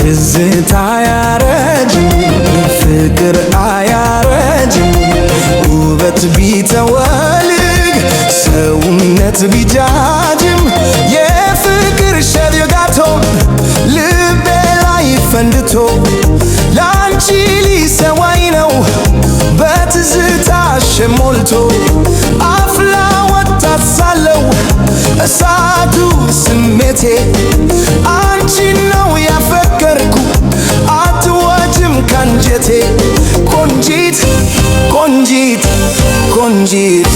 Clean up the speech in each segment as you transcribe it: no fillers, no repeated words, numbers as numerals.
ትዝታ አያረጅም ፍቅር አያረጅም ውበት ቢተወልግ ሰውነት ቢጃጅም የፍቅር ሸት ጋቶ ልቤ ላይ ፈንድቶ ላንቺ ሊሰዋኝ ነው በትዝታሽ ሞልቶ አፍላ ወጣት ሳለው እሳቱ ስሜቴ አንቺን ነው ያፈቀርኩ አትወጭም ካንጀቴ ቆንጂት ቆንጂት ቆንጂት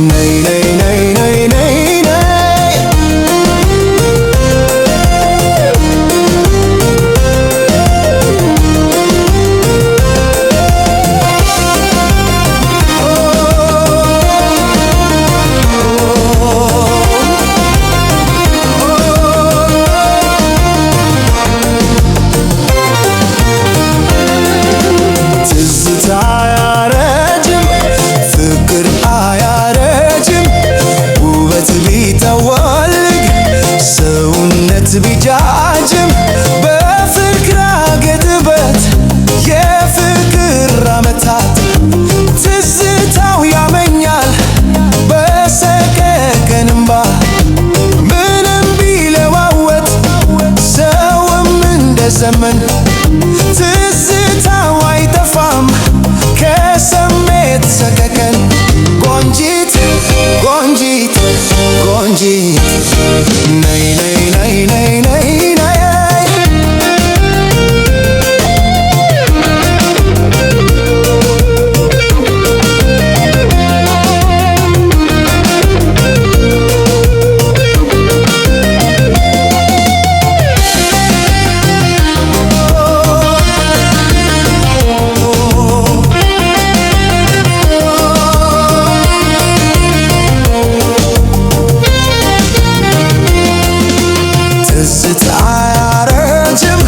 ነይ ነይ ነይ ነይ ነይ አያረጅም ፍቅር አያረጅም ውበት ቢተወልግ ሰውነት ቢጃጅም በፍቅር አገጥበት የፍቅር አመታት ትዝታው ያመኛል በሰቀቀን እምባ ምንም ቢለዋወጥ ሰውም እንደ ዘመን ትዝታው አይጠፋም ከስሜት ሰቀቀን ቆንጂት ቆንጂት ቆንጂት ነይ ነይ ነይ ነይ ነይ ነይ ትዝታ አያረጅም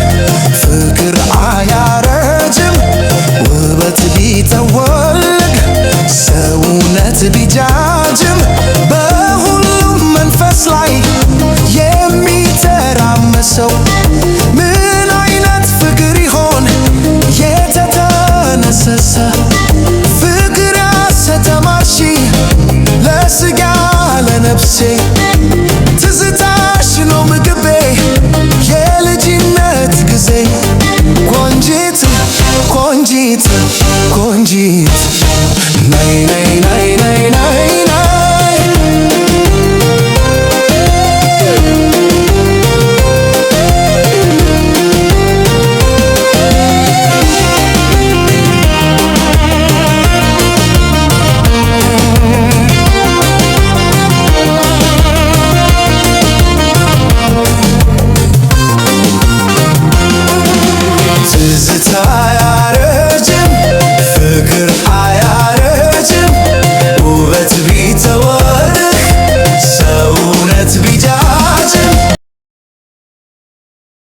ፍቅር አያረጅም ውበት ቢተወልግ ሰውነት ቢጃጅም በሁሉም መንፈስ ላይ የሚተራመሰው ምን አይነት ፍቅር ይሆን የተተነሰሰ ፍቅር ያስተማርሺ ለስጋ ለነፍሴ ትዝታሽ ነው ምግቤ የልጅነት ጊዜ ቆንጂት ቆንጂት